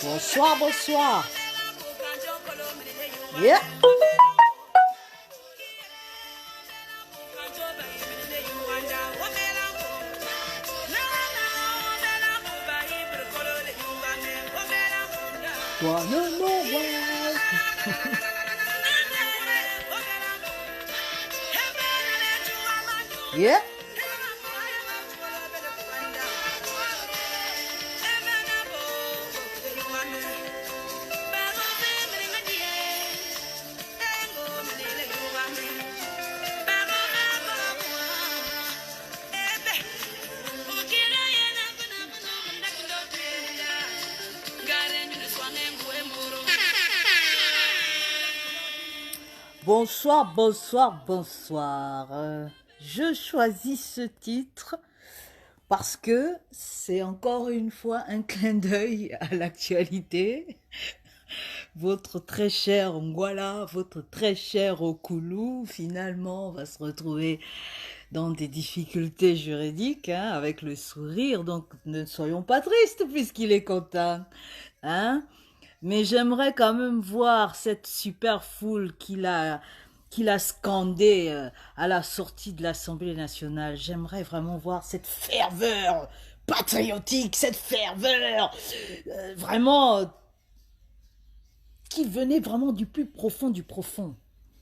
Bonsoir, bonsoir. Yeah. Yeah. Bonsoir, bonsoir, bonsoir. Je choisis ce titre parce que c'est encore une fois un clin d'œil à l'actualité. Votre très cher Ngwala, votre très cher Okulu, finalement, va se retrouver dans des difficultés juridiques, hein, avec le sourire. Donc, ne soyons pas tristes puisqu'il est content, hein. Mais j'aimerais quand même voir cette super foule qu'il a scandée à la sortie de l'Assemblée nationale. J'aimerais vraiment voir cette ferveur patriotique, cette ferveur vraiment qui venait vraiment du plus profond du profond.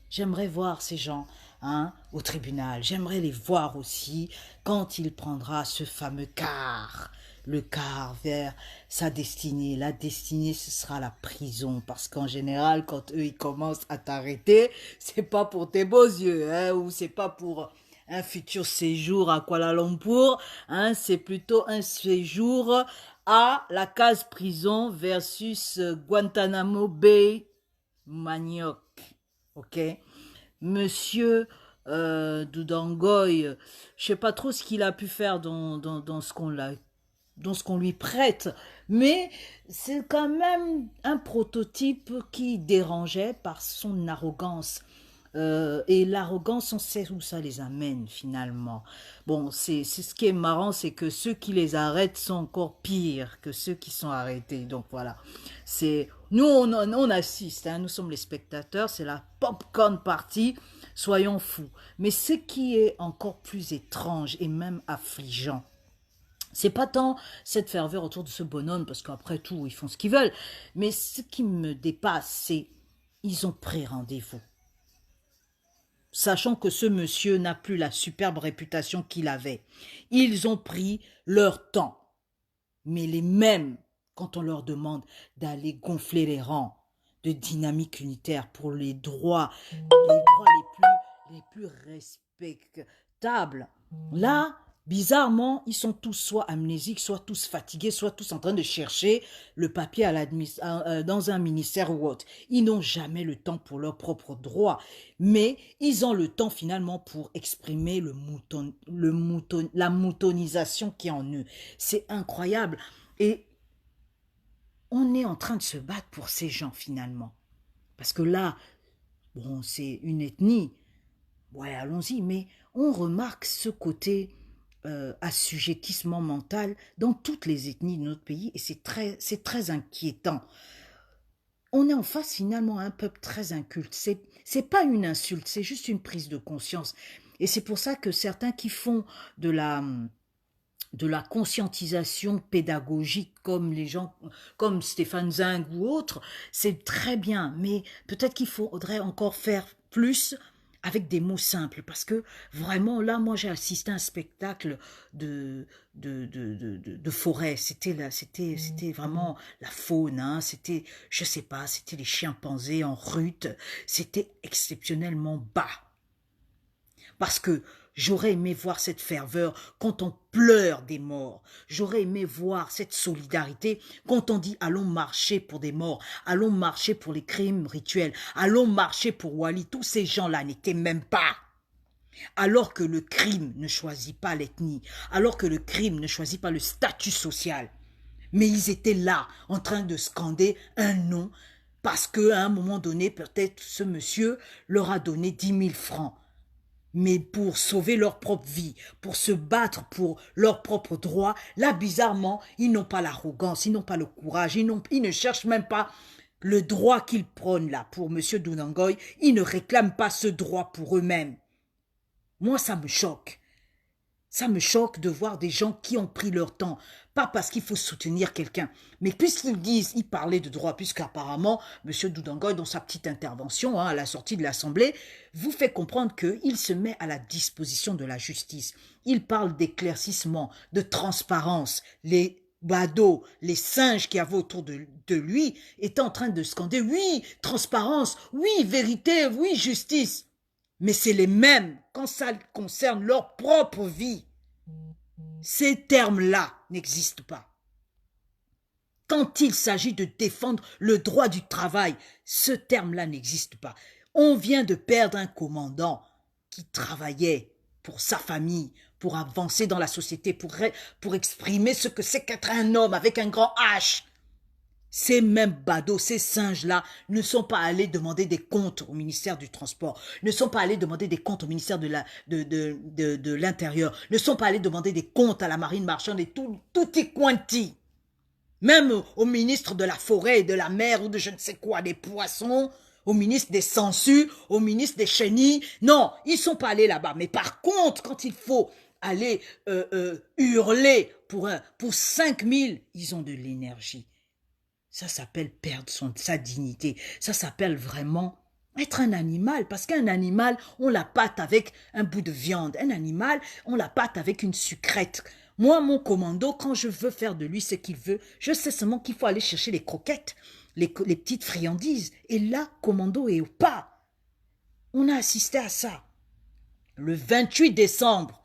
J'aimerais voir ces gens, hein, au tribunal. J'aimerais les voir aussi quand il prendra ce fameux quart. Le quart vers sa destinée. La destinée, ce sera la prison. Parce qu'en général, quand eux, ils commencent à t'arrêter, c'est pas pour tes beaux yeux, hein, ou c'est pas pour un futur séjour à Kuala Lumpur, hein, c'est plutôt un séjour à la case prison versus Guantanamo Bay Manioc. Ok? Monsieur Doudangoy, je sais pas trop ce qu'il a pu faire dans ce qu'on lui prête, mais c'est quand même un prototype qui dérangeait par son arrogance. Et l'arrogance, on sait où ça les amène finalement. Bon, c'est ce qui est marrant, c'est que ceux qui les arrêtent sont encore pires que ceux qui sont arrêtés. Donc voilà, nous on assiste, hein, nous sommes les spectateurs, c'est la popcorn party, soyons fous. Mais ce qui est encore plus étrange et même affligeant, c'est pas tant cette ferveur autour de ce bonhomme, parce qu'après tout, ils font ce qu'ils veulent. Mais ce qui me dépasse, c'est ils ont pris rendez-vous. Sachant que ce monsieur n'a plus la superbe réputation qu'il avait. Ils ont pris leur temps. Mais les mêmes, quand on leur demande d'aller gonfler les rangs de dynamique unitaire pour les droits les plus respectables, là, bizarrement, ils sont tous soit amnésiques, soit tous fatigués, soit tous en train de chercher le papier dans un ministère ou autre. Ils n'ont jamais le temps pour leurs propres droits, mais ils ont le temps finalement pour exprimer la moutonisation qui est en eux. C'est incroyable. Et on est en train de se battre pour ces gens finalement. Parce que là, bon, c'est une ethnie. Ouais, allons-y, mais on remarque ce côté assujettissement mental dans toutes les ethnies de notre pays et c'est très inquiétant. on est en face finalement à un peuple très inculte. C'est pas une insulte, c'est juste une prise de conscience. Et c'est pour ça que certains qui font de la conscientisation pédagogique comme les gens, comme Stéphane Zing ou autres, c'est très bien, mais peut-être qu'il faudrait encore faire plus avec des mots simples, parce que vraiment, là, moi, j'ai assisté à un spectacle de forêt. C'était vraiment la faune, hein. C'était, je sais pas, c'était les chimpanzés en rut. C'était exceptionnellement bas. Parce que j'aurais aimé voir cette ferveur quand on pleure des morts. J'aurais aimé voir cette solidarité quand on dit allons marcher pour des morts, allons marcher pour les crimes rituels, allons marcher pour Wali. Tous ces gens-là n'étaient même pas. Alors que le crime ne choisit pas l'ethnie, alors que le crime ne choisit pas le statut social. Mais ils étaient là, en train de scander un nom, parce qu'à un moment donné, peut-être ce monsieur leur a donné 10 000 francs. Mais pour sauver leur propre vie, pour se battre pour leurs propres droits, là, bizarrement, ils n'ont pas l'arrogance, ils n'ont pas le courage, ils ne cherchent même pas le droit qu'ils prônent là pour M. Dunangoy, ils ne réclament pas ce droit pour eux-mêmes. Moi, ça me choque. Ça me choque de voir des gens qui ont pris leur temps, pas parce qu'il faut soutenir quelqu'un, mais puisqu'ils disent, ils parlaient de droit, puisqu'apparemment, M. Doudangoy, dans sa petite intervention à la sortie de l'Assemblée, vous fait comprendre qu'il se met à la disposition de la justice. Il parle d'éclaircissement, de transparence. Les badauds, les singes qui avaient autour de lui étaient en train de scander « Oui, transparence, oui, vérité, oui, justice ». Mais c'est les mêmes quand ça concerne leur propre vie. Ces termes-là n'existent pas. Quand il s'agit de défendre le droit du travail, ce terme-là n'existe pas. On vient de perdre un commandant qui travaillait pour sa famille, pour avancer dans la société, pour exprimer ce que c'est qu'être un homme avec un grand H. Ces mêmes badauds, ces singes-là, ne sont pas allés demander des comptes au ministère du Transport, ne sont pas allés demander des comptes au ministère de l'Intérieur, ne sont pas allés demander des comptes à la marine marchande et tutti quanti. Même au ministre de la Forêt et de la Mer ou de je ne sais quoi, des poissons, au ministre des sangsues, au ministre des chenilles. Non, ils ne sont pas allés là-bas. Mais par contre, quand il faut aller hurler pour 5 000, ils ont de l'énergie. Ça s'appelle perdre sa dignité. Ça s'appelle vraiment être un animal. Parce qu'un animal, on la pâte avec un bout de viande. Un animal, on la pâte avec une sucrète. Moi, mon commando, quand je veux faire de lui ce qu'il veut, je sais seulement qu'il faut aller chercher les croquettes, les petites friandises. Et là, commando est au pas. On a assisté à ça. Le 28 décembre,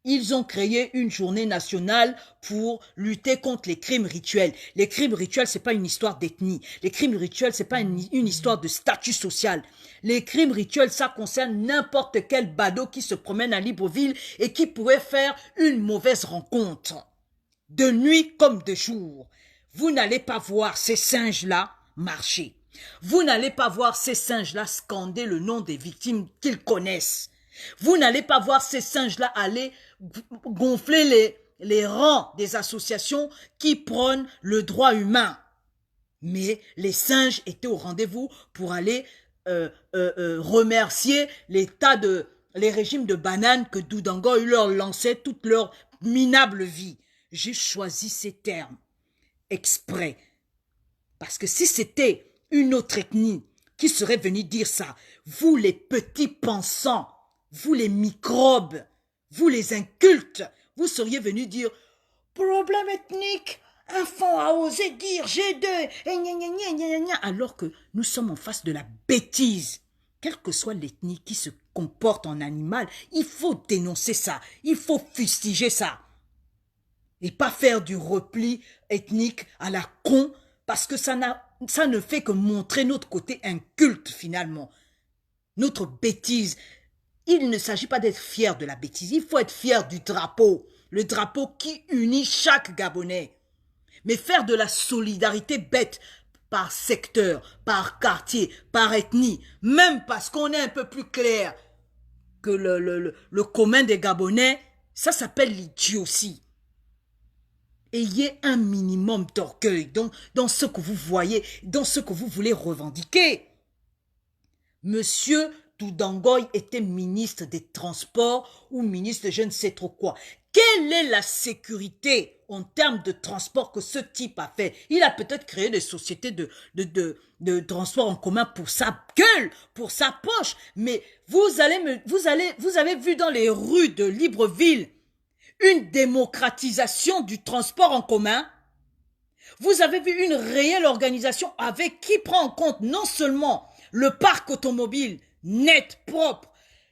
ils ont créé une journée nationale pour lutter contre les crimes rituels. Les crimes rituels, c'est pas une histoire d'ethnie. Les crimes rituels, c'est pas une histoire de statut social. Les crimes rituels, ça concerne n'importe quel badaud qui se promène à Libreville et qui pourrait faire une mauvaise rencontre. De nuit comme de jour. Vous n'allez pas voir ces singes-là marcher. Vous n'allez pas voir ces singes-là scander le nom des victimes qu'ils connaissent. Vous n'allez pas voir ces singes-là aller gonfler les rangs des associations qui prônent le droit humain. Mais les singes étaient au rendez-vous pour aller remercier les régimes de bananes que Doudangoy leur lançait toute leur minable vie. J'ai choisi ces termes exprès. Parce que si c'était une autre ethnie qui serait venue dire ça, vous les petits pensants, vous les microbes, vous les incultes, vous seriez venus dire « Problème ethnique, un fond a osé dire G2, alors que nous sommes en face de la bêtise. » Quelle que soit l'ethnie qui se comporte en animal, il faut dénoncer ça, il faut fustiger ça. Et pas faire du repli ethnique à la con, parce que ça ne fait que montrer notre côté inculte finalement. Notre bêtise. Il ne s'agit pas d'être fier de la bêtise, il faut être fier du drapeau. Le drapeau qui unit chaque Gabonais. Mais faire de la solidarité bête par secteur, par quartier, par ethnie, même parce qu'on est un peu plus clair que le commun des Gabonais, ça s'appelle l'idiotie. ayez un minimum d'orgueil dans ce que vous voyez, dans ce que vous voulez revendiquer. Monsieur Doudangoy était ministre des Transports ou ministre de je ne sais trop quoi. Quelle est la sécurité en termes de transport que ce type a fait? Il a peut-être créé des sociétés de transport en commun pour sa gueule, pour sa poche. Mais vous avez vu dans les rues de Libreville une démocratisation du transport en commun? Vous avez vu une réelle organisation avec qui prend en compte non seulement le parc automobile net, propre,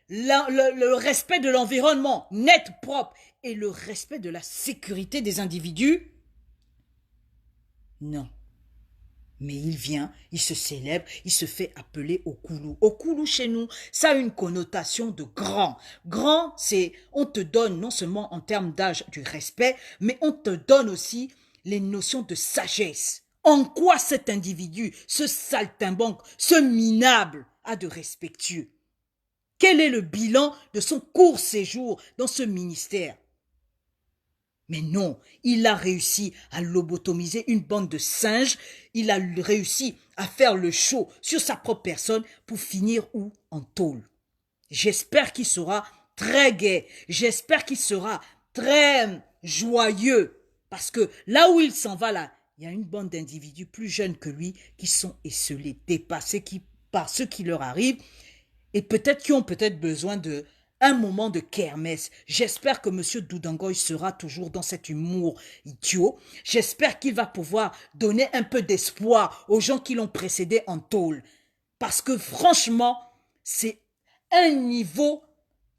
le respect de l'environnement net, propre, et le respect de la sécurité des individus? Non. Mais il vient, il se célèbre, il se fait appeler Okulu. Okulu chez nous, ça a une connotation de grand. Grand, c'est, on te donne non seulement en termes d'âge du respect, mais on te donne aussi les notions de sagesse. En quoi cet individu, ce saltimbanque, ce minable, a de respectueux? Quel est le bilan de son court séjour dans ce ministère? Mais non, il a réussi à lobotomiser une bande de singes, il a réussi à faire le show sur sa propre personne pour finir où? En tôle. J'espère qu'il sera très gai, j'espère qu'il sera très joyeux, parce que là où il s'en va là, il y a une bande d'individus plus jeunes que lui qui sont esselés, dépassés par ce qui leur arrive, et peut-être qui ont peut-être besoin de un moment de kermesse. J'espère que M. Doudangoy sera toujours dans cet humour idiot. J'espère qu'il va pouvoir donner un peu d'espoir aux gens qui l'ont précédé en tôle. Parce que franchement, c'est un niveau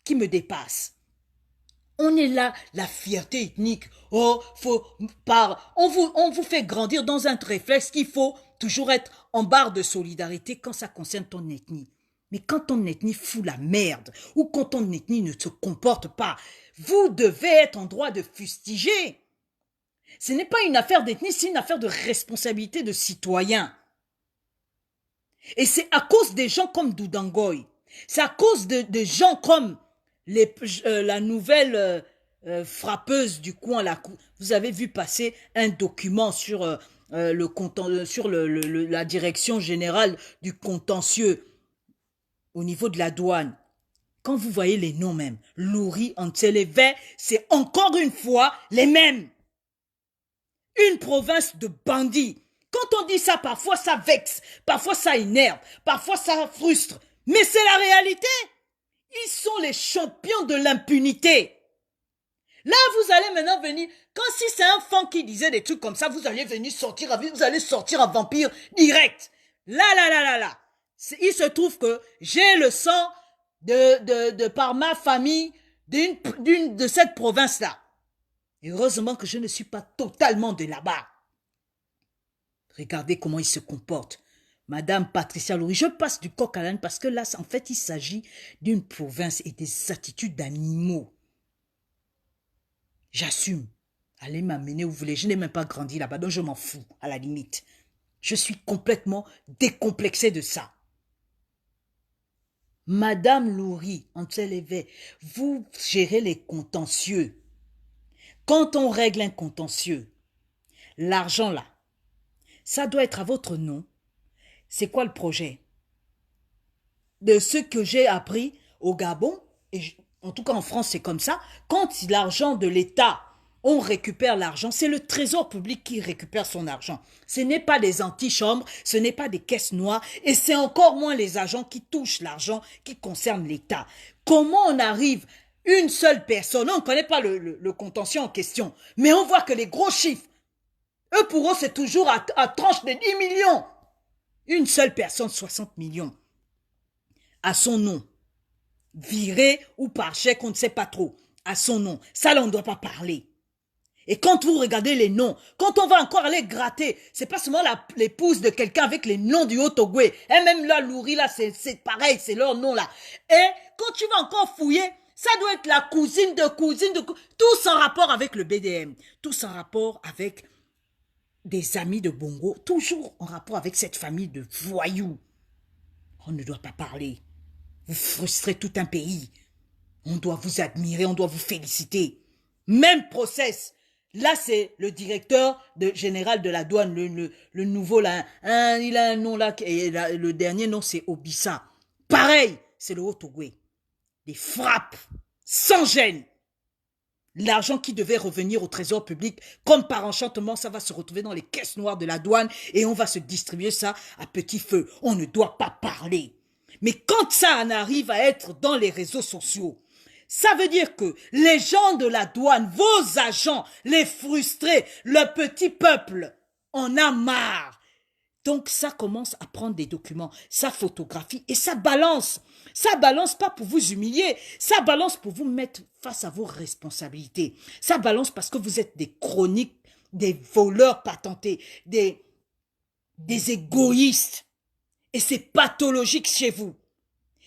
qui me dépasse. On est là, la fierté ethnique. Oh, on vous fait grandir dans un réflexe qu'il faut toujours être en barre de solidarité quand ça concerne ton ethnie. Mais quand ton ethnie fout la merde, ou quand ton ethnie ne se comporte pas, vous devez être en droit de fustiger. Ce n'est pas une affaire d'ethnie, c'est une affaire de responsabilité de citoyen. Et c'est à cause des gens comme Doudangoy, c'est à cause de gens comme la nouvelle frappeuse du coin. Vous avez vu passer un document sur, la direction générale du contentieux au niveau de la douane. Quand vous voyez les noms même, Louri, Anteleve, c'est encore une fois les mêmes. Une province de bandits. Quand on dit ça, parfois ça vexe, parfois ça énerve, parfois ça frustre. Mais c'est la réalité. Ils sont les champions de l'impunité. Là, vous allez maintenant venir, quand si c'est un fan qui disait des trucs comme ça, vous allez venir sortir, vous allez sortir un vampire direct. Là. Il se trouve que j'ai le sang de par ma famille de cette province-là. Et heureusement que je ne suis pas totalement de là-bas. Regardez comment il se comporte. Madame Patricia Louri, je passe du coq à l'âne parce que là, en fait, il s'agit d'une province et des attitudes d'animaux. J'assume. Allez m'amener où vous voulez. Je n'ai même pas grandi là-bas, donc je m'en fous, à la limite. Je suis complètement décomplexé de ça. Madame Louri, Anteleve, vous gérez les contentieux. Quand on règle un contentieux, l'argent là, ça doit être à votre nom. C'est quoi le projet? De ce que j'ai appris au Gabon, et en tout cas en France c'est comme ça, quand l'argent de l'État, on récupère l'argent, c'est le trésor public qui récupère son argent. Ce n'est pas des antichambres, ce n'est pas des caisses noires, et c'est encore moins les agents qui touchent l'argent qui concerne l'État. Comment on arrive, une seule personne, on ne connaît pas le contentieux en question, mais on voit que les gros chiffres, eux pour eux c'est toujours à tranche de 10 millions. Une seule personne, 60 millions, à son nom, viré ou par chèque, on ne sait pas trop, à son nom. Ça là on ne doit pas parler. Et quand vous regardez les noms, quand on va encore aller gratter, c'est pas seulement l'épouse de quelqu'un avec les noms du Haut-Togoué. Et même là, Louri, là, c'est pareil, c'est leur nom là. Et quand tu vas encore fouiller, ça doit être la cousine de cousine de tous en rapport avec le BDM, tous en rapport avec des amis de Bongo, toujours en rapport avec cette famille de voyous. On ne doit pas parler. Vous frustrez tout un pays. On doit vous admirer, on doit vous féliciter. Même process. Là, c'est le directeur général de la douane, le nouveau, là. Hein, il a un nom là, et le dernier nom, c'est Obissa. Pareil, c'est le Haut-Ogooué. Des frappes, sans gêne. L'argent qui devait revenir au trésor public, comme par enchantement, ça va se retrouver dans les caisses noires de la douane et on va se distribuer ça à petit feu. On ne doit pas parler. Mais quand ça en arrive à être dans les réseaux sociaux, ça veut dire que les gens de la douane, vos agents, les frustrés, le petit peuple, en a marre. Donc ça commence à prendre des documents, ça photographie et ça balance. Ça balance pas pour vous humilier, ça balance pour vous mettre face à vos responsabilités. Ça balance parce que vous êtes des chroniques, des voleurs patentés, des égoïstes. Et c'est pathologique chez vous.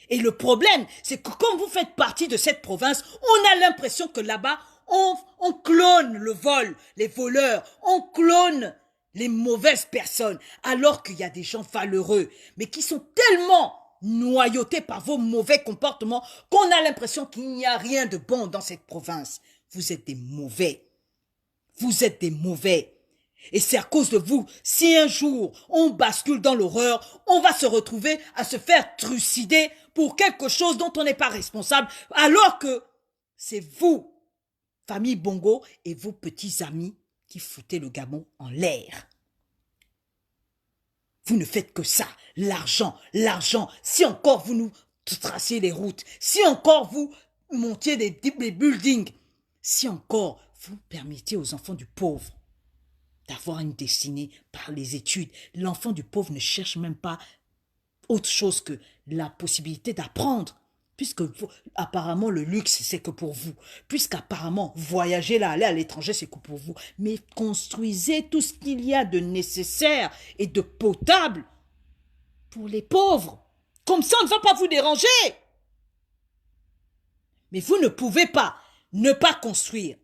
Et le problème, c'est que quand vous faites partie de cette province, on a l'impression que là-bas, on clone le vol, les voleurs, on clone les mauvaises personnes, alors qu'il y a des gens valeureux, mais qui sont tellement noyautés par vos mauvais comportements qu'on a l'impression qu'il n'y a rien de bon dans cette province. Vous êtes des mauvais. Vous êtes des mauvais. Et c'est à cause de vous, si un jour on bascule dans l'horreur, on va se retrouver à se faire trucider pour quelque chose dont on n'est pas responsable, alors que c'est vous, famille Bongo, et vos petits amis qui foutez le gamon en l'air. Vous ne faites que ça, l'argent, l'argent. Si encore vous nous traciez les routes, si encore vous montiez des buildings, si encore vous permettiez aux enfants du pauvre d'avoir une destinée par les études. L'enfant du pauvre ne cherche même pas autre chose que la possibilité d'apprendre. Puisque apparemment le luxe c'est que pour vous. Puisqu'apparemment voyager là, aller à l'étranger c'est que pour vous. Mais construisez tout ce qu'il y a de nécessaire et de potable pour les pauvres. Comme ça on ne va pas vous déranger. Mais vous ne pouvez pas ne pas construire.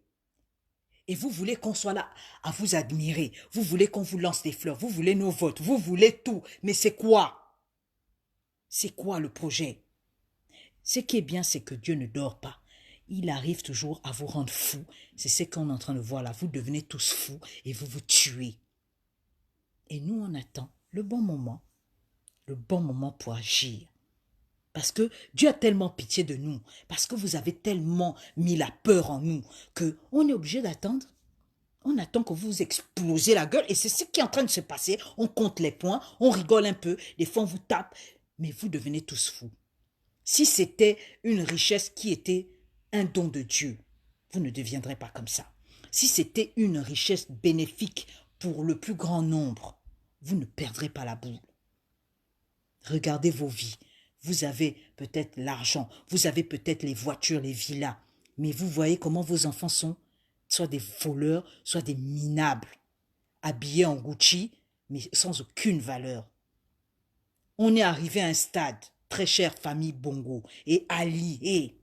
Et vous voulez qu'on soit là à vous admirer. Vous voulez qu'on vous lance des fleurs. Vous voulez nos votes. Vous voulez tout. Mais c'est quoi? C'est quoi le projet? Ce qui est bien, c'est que Dieu ne dort pas. Il arrive toujours à vous rendre fou. C'est ce qu'on est en train de voir là. Vous devenez tous fous et vous vous tuez. Et nous, on attend le bon moment pour agir. Parce que Dieu a tellement pitié de nous, parce que vous avez tellement mis la peur en nous, qu'on est obligé d'attendre. On attend que vous explosiez la gueule et c'est ce qui est en train de se passer. On compte les points, on rigole un peu, des fois on vous tape, mais vous devenez tous fous. Si c'était une richesse qui était un don de Dieu, vous ne deviendrez pas comme ça. Si c'était une richesse bénéfique pour le plus grand nombre, vous ne perdrez pas la boule. Regardez vos vies. Vous avez peut-être l'argent, vous avez peut-être les voitures, les villas, mais vous voyez comment vos enfants sont soit des voleurs, soit des minables, habillés en Gucci, mais sans aucune valeur. On est arrivé à un stade, très chère famille Bongo et alliés.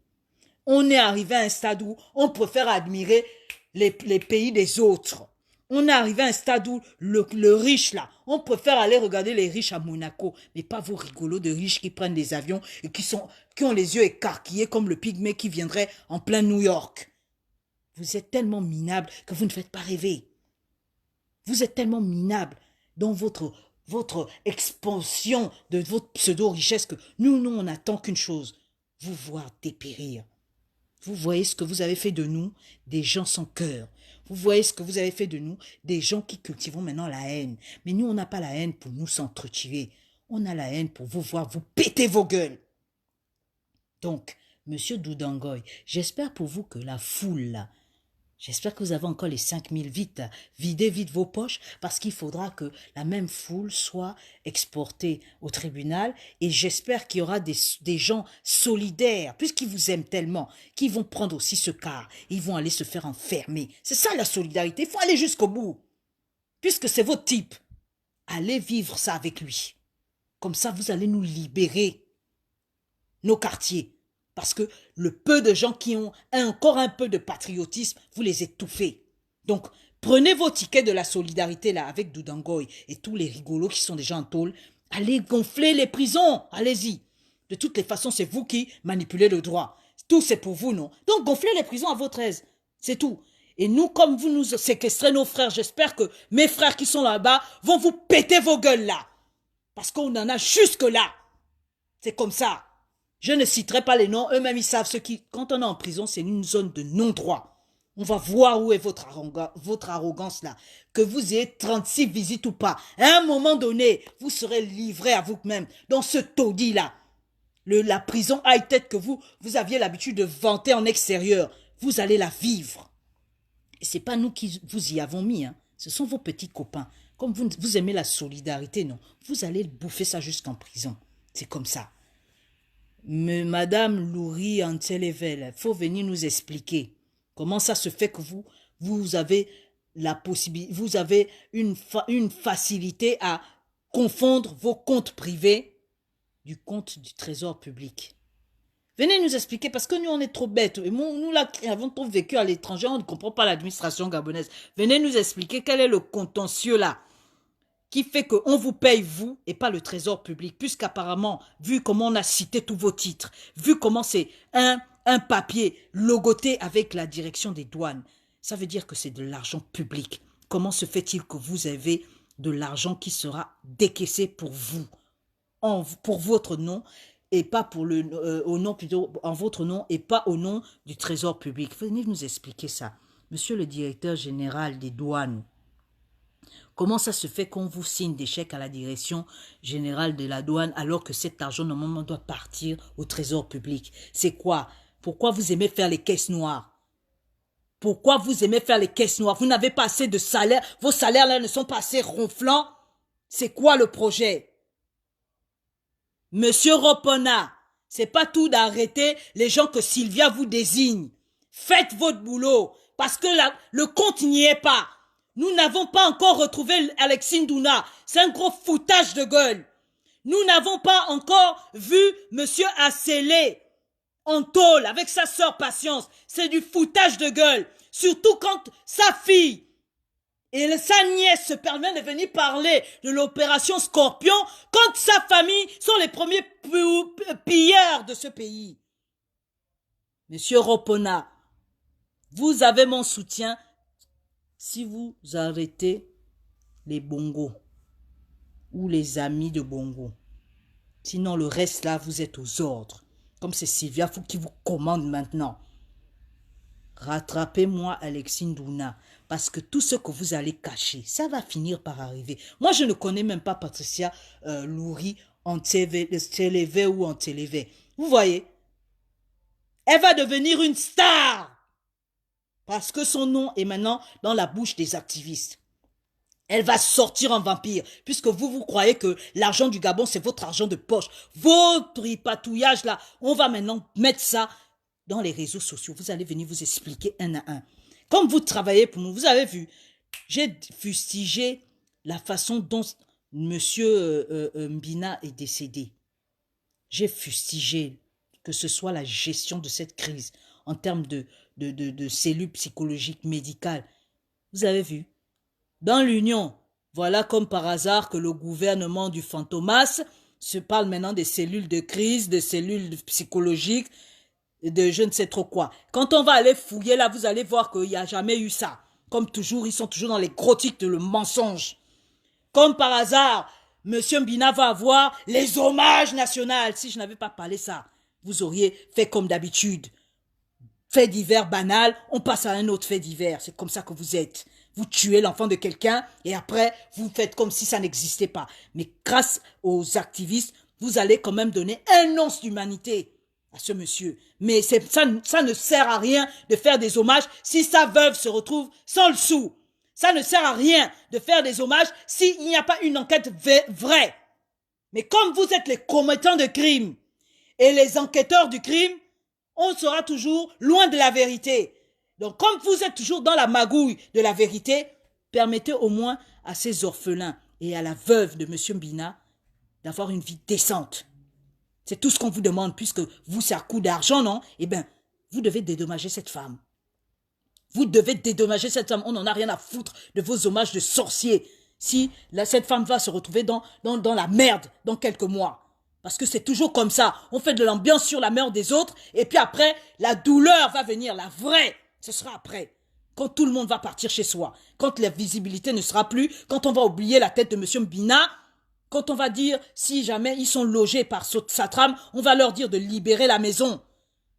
On est arrivé à un stade où on préfère admirer les pays des autres. On est arrivé à un stade où le riche là, on préfère aller regarder les riches à Monaco, mais pas vos rigolos de riches qui prennent des avions et qui ont les yeux écarquillés comme le pygmée qui viendrait en plein New York. Vous êtes tellement minable que vous ne faites pas rêver. Vous êtes tellement minable dans votre expansion de votre pseudo-richesse que nous, on n'attend qu'une chose, vous voir dépérir. Vous voyez ce que vous avez fait de nous, des gens sans cœur. Vous voyez ce que vous avez fait de nous, des gens qui cultivons maintenant la haine. Mais nous, on n'a pas la haine pour nous s'entretuer. On a la haine pour vous voir vous péter vos gueules. Donc, Monsieur Doudangoy, j'espère pour vous que la foule, là, j'espère que vous avez encore les 5000 vite. Videz vite vos poches parce qu'il faudra que la même foule soit exportée au tribunal et j'espère qu'il y aura des gens solidaires puisqu'ils vous aiment tellement qu'ils vont prendre aussi ce quart. Ils vont aller se faire enfermer. C'est ça la solidarité. Il faut aller jusqu'au bout. Puisque c'est votre type. Allez vivre ça avec lui. Comme ça, vous allez nous libérer nos quartiers. Parce que le peu de gens qui ont encore un peu de patriotisme, vous les étouffez. Donc, prenez vos tickets de la solidarité là avec Doudangoy et tous les rigolos qui sont déjà en tôle. Allez gonfler les prisons. Allez-y. De toutes les façons, c'est vous qui manipulez le droit. Tout c'est pour vous, non? Donc, gonflez les prisons à votre aise. C'est tout. Et nous, comme vous nous séquestrez nos frères, j'espère que mes frères qui sont là-bas vont vous péter vos gueules là. Parce qu'on en a jusque-là. C'est comme ça. Je ne citerai pas les noms, eux-mêmes ils savent ce qui... Quand on est en prison, c'est une zone de non-droit. On va voir où est votre arrogance là. Que vous ayez 36 visites ou pas. À un moment donné, vous serez livré à vous-même dans ce taudis là. La prison high-tech que vous aviez l'habitude de vanter en extérieur. Vous allez la vivre. Et ce n'est pas nous qui vous y avons mis. Hein. Ce sont vos petits copains. Comme vous aimez la solidarité, non. Vous allez bouffer ça jusqu'en prison. C'est comme ça. Mais Madame Loury Antelevel, il faut venir nous expliquer comment ça se fait que vous avez la possibilité, vous avez une facilité à confondre vos comptes privés du compte du trésor public. Venez nous expliquer, parce que nous, on est trop bêtes. Et nous, là, qui avons trop vécu à l'étranger, on ne comprend pas l'administration gabonaise. Venez nous expliquer quel est le contentieux là qui fait qu'on vous paye vous et pas le trésor public, puisqu'apparemment, vu comment on a cité tous vos titres, vu comment c'est un papier logoté avec la direction des douanes, ça veut dire que c'est de l'argent public. Comment se fait-il que vous avez de l'argent qui sera décaissé pour vous, pour votre nom, et pas pour au nom plutôt en votre nom et pas au nom du trésor public? Venez nous expliquer ça. Monsieur le directeur général des douanes, comment ça se fait qu'on vous signe des chèques à la direction générale de la douane alors que cet argent normalement doit partir au trésor public? C'est quoi? Pourquoi vous aimez faire les caisses noires? Pourquoi vous aimez faire les caisses noires? Vous n'avez pas assez de salaire? Vos salaires là ne sont pas assez ronflants? C'est quoi le projet? Monsieur Ropona, c'est pas tout d'arrêter les gens que Sylvia vous désigne. Faites votre boulot, parce que le compte n'y est pas. Nous n'avons pas encore retrouvé Alexis Ndouna. C'est un gros foutage de gueule. Nous n'avons pas encore vu Monsieur Assélé en tôle avec sa sœur Patience. C'est du foutage de gueule. Surtout quand sa fille et sa nièce se permet de venir parler de l'opération Scorpion quand sa famille sont les premiers pilleurs de ce pays. Monsieur Ropona, vous avez mon soutien si vous arrêtez les bongos ou les amis de bongo. Sinon, le reste là, vous êtes aux ordres. Comme c'est Sylvia qui vous commande maintenant. Rattrapez-moi Alexis Ndouna, parce que tout ce que vous allez cacher, ça va finir par arriver. Moi, je ne connais même pas Patricia Loury en TV ou en télévé. Vous voyez, elle va devenir une star, parce que son nom est maintenant dans la bouche des activistes. Elle va sortir en vampire, puisque vous croyez que l'argent du Gabon, c'est votre argent de poche. Votre patouillage là, on va maintenant mettre ça dans les réseaux sociaux. Vous allez venir vous expliquer un à un. Comme vous travaillez pour nous, vous avez vu, j'ai fustigé la façon dont Monsieur Mbina est décédé. J'ai fustigé que ce soit la gestion de cette crise en termes de cellules psychologiques médicales. Vous avez vu, dans l'Union, voilà comme par hasard que le gouvernement du Fantomas se parle maintenant des cellules de crise, des cellules psychologiques, de je ne sais trop quoi. Quand on va aller fouiller là, vous allez voir qu'il n'y a jamais eu ça. Comme toujours, ils sont toujours dans les gros titres de le mensonge. Comme par hasard, Monsieur Mbina va avoir les hommages nationaux. Si je n'avais pas parlé ça, vous auriez fait comme d'habitude. Fait divers banal, on passe à un autre fait divers. C'est comme ça que vous êtes. Vous tuez l'enfant de quelqu'un et après, vous faites comme si ça n'existait pas. Mais grâce aux activistes, vous allez quand même donner un once d'humanité à ce monsieur. Mais ça ne sert à rien de faire des hommages si sa veuve se retrouve sans le sou. Ça ne sert à rien de faire des hommages s'il n'y a pas une enquête vraie. Mais comme vous êtes les commettants de crimes et les enquêteurs du crime, on sera toujours loin de la vérité. Donc comme vous êtes toujours dans la magouille de la vérité, permettez au moins à ces orphelins et à la veuve de M. Mbina d'avoir une vie décente. C'est tout ce qu'on vous demande, puisque vous, c'est à coup d'argent, non? Eh bien, vous devez dédommager cette femme. Vous devez dédommager cette femme. On n'en a rien à foutre de vos hommages de sorciers. Si cette femme va se retrouver dans la merde dans quelques mois. Parce que c'est toujours comme ça. On fait de l'ambiance sur la merde des autres. Et puis après, la douleur va venir, la vraie. Ce sera après. quand tout le monde va partir chez soi, quand la visibilité ne sera plus, quand on va oublier la tête de M. Mbina, quand on va dire, si jamais ils sont logés par Satrame, on va leur dire de libérer la maison.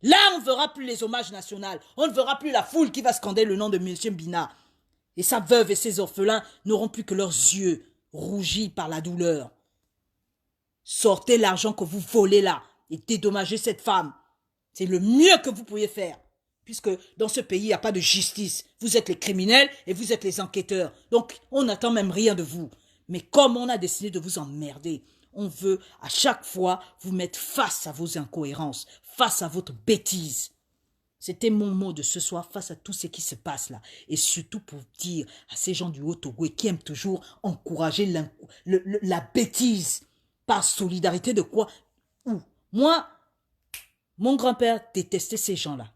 Là, on ne verra plus les hommages nationaux. On ne verra plus la foule qui va scander le nom de M. Mbina. Et sa veuve et ses orphelins n'auront plus que leurs yeux rougis par la douleur. Sortez l'argent que vous volez là et dédommagez cette femme. C'est le mieux que vous pouvez faire. Puisque dans ce pays, il n'y a pas de justice. Vous êtes les criminels et vous êtes les enquêteurs. Donc, on n'attend même rien de vous. Mais comme on a décidé de vous emmerder, on veut à chaque fois vous mettre face à vos incohérences, face à votre bêtise. C'était mon mot de ce soir face à tout ce qui se passe là. Et surtout pour dire à ces gens du Haut-Togo qui aiment toujours encourager la bêtise par solidarité de quoi? Où? Moi, mon grand-père détestait ces gens-là.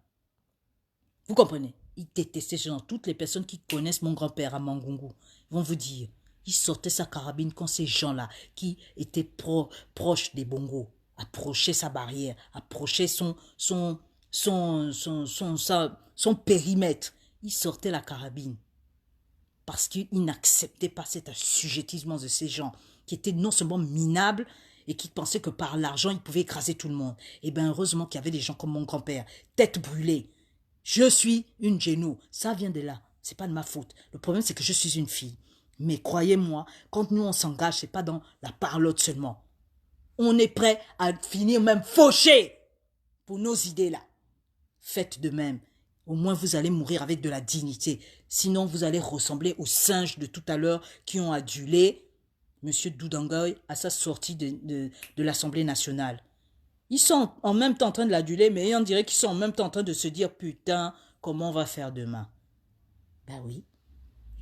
Vous comprenez? Il détestait ces gens. Toutes les personnes qui connaissent mon grand-père à Mangungu vont vous dire, il sortait sa carabine quand ces gens-là qui étaient proches des bongos approchaient sa barrière, approchaient son périmètre. Il sortait la carabine parce qu'il n'acceptait pas cet assujettissement de ces gens qui étaient non seulement minables et qui pensaient que par l'argent, ils pouvaient écraser tout le monde. Et bien, heureusement qu'il y avait des gens comme mon grand-père, tête brûlée. Je suis une géno. Ça vient de là. C'est pas de ma faute. Le problème, c'est que je suis une fille. Mais croyez-moi, quand nous, on s'engage, c'est pas dans la parlotte seulement. On est prêt à finir même fauché pour nos idées-là. Faites de même. Au moins, vous allez mourir avec de la dignité. Sinon, vous allez ressembler aux singes de tout à l'heure qui ont adulé M. Doudangoy à sa sortie de l'Assemblée nationale. Ils sont en même temps en train de l'aduler, mais on dirait qu'ils sont en même temps en train de se dire « Putain, comment on va faire demain ?» Ben oui.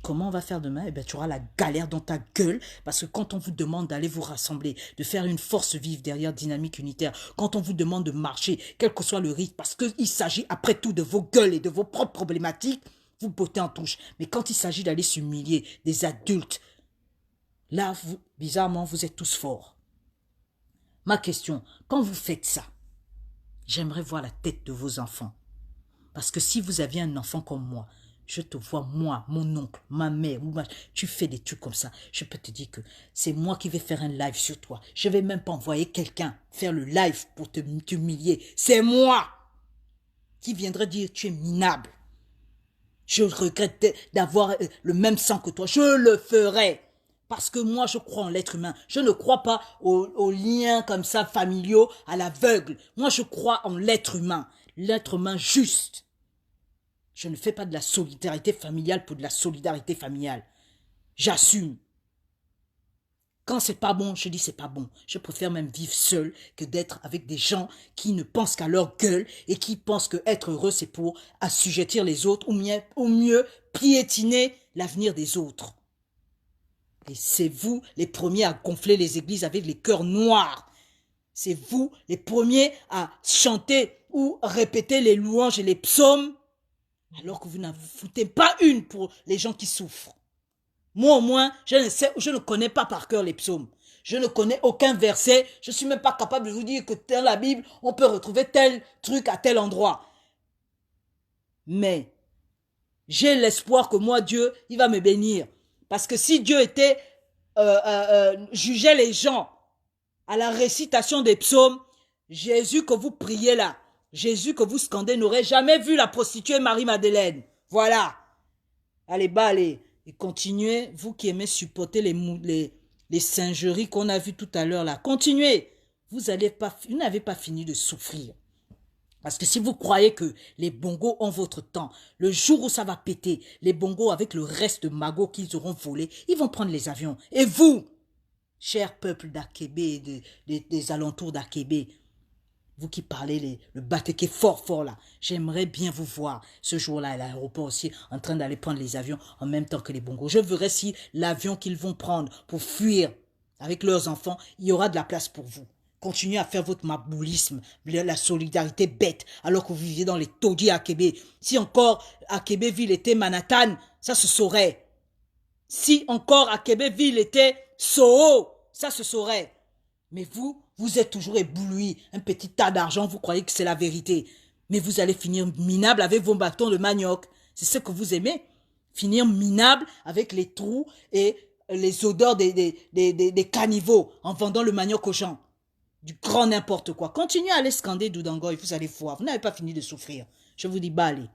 Comment on va faire demain? Eh bien, tu auras la galère dans ta gueule, parce que quand on vous demande d'aller vous rassembler, de faire une force vive derrière Dynamique Unitaire, quand on vous demande de marcher, quel que soit le rythme, parce qu'il s'agit après tout de vos gueules et de vos propres problématiques, vous bottez en touche. Mais quand il s'agit d'aller s'humilier des adultes, là, bizarrement, vous êtes tous forts. Ma question, quand vous faites ça, j'aimerais voir la tête de vos enfants. Parce que si vous aviez un enfant comme moi, je te vois, moi, mon oncle, ma mère, tu fais des trucs comme ça. Je peux te dire que c'est moi qui vais faire un live sur toi. Je ne vais même pas envoyer quelqu'un faire le live pour t'humilier. C'est moi qui viendrai dire tu es minable. Je regrette d'avoir le même sang que toi. Je le ferai. Parce que moi, je crois en l'être humain. Je ne crois pas aux liens comme ça familiaux à l'aveugle. Moi, je crois en l'être humain. L'être humain juste. Je ne fais pas de la solidarité familiale pour de la solidarité familiale. J'assume. Quand c'est pas bon, je dis c'est pas bon. Je préfère même vivre seul que d'être avec des gens qui ne pensent qu'à leur gueule et qui pensent que être heureux c'est pour assujettir les autres ou mieux piétiner l'avenir des autres. Et c'est vous les premiers à gonfler les églises avec les cœurs noirs. C'est vous les premiers à chanter ou répéter les louanges et les psaumes alors que vous n'en foutez pas une pour les gens qui souffrent. Moi au moins, je ne connais pas par cœur les psaumes. Je ne connais aucun verset. Je ne suis même pas capable de vous dire que dans la Bible, on peut retrouver tel truc à tel endroit. Mais j'ai l'espoir que moi, Dieu, il va me bénir. Parce que si Dieu jugeait les gens à la récitation des psaumes, Jésus que vous priez là, Jésus que vous scandez n'aurait jamais vu la prostituée Marie-Madeleine. Voilà. Allez, allez. Et continuez, vous qui aimez supporter les singeries qu'on a vues tout à l'heure là. Continuez. Vous n'avez pas fini de souffrir. Parce que si vous croyez que les bongos ont votre temps, le jour où ça va péter, les bongos avec le reste de magots qu'ils auront volé, ils vont prendre les avions. Et vous, cher peuple d'Akébé et des alentours d'Akébé, vous qui parlez le batéké fort là, j'aimerais bien vous voir ce jour-là à l'aéroport aussi en train d'aller prendre les avions en même temps que les bongos. Je verrai si l'avion qu'ils vont prendre pour fuir avec leurs enfants, il y aura de la place pour vous. Continuez à faire votre maboulisme, la solidarité bête, alors que vous viviez dans les taudis à Akébé. Si encore Akébé-Ville était Manhattan, ça se saurait. Si encore Akébé-Ville était Soho, ça se saurait. Mais vous êtes toujours ébloui, un petit tas d'argent, vous croyez que c'est la vérité. Mais vous allez finir minable avec vos bâtons de manioc. C'est ce que vous aimez? Finir minable avec les trous et les odeurs des caniveaux en vendant le manioc aux gens. Du grand n'importe quoi. Continuez à aller scander Doudangoy, vous allez voir. Vous n'avez pas fini de souffrir. Je vous dis, bah allez.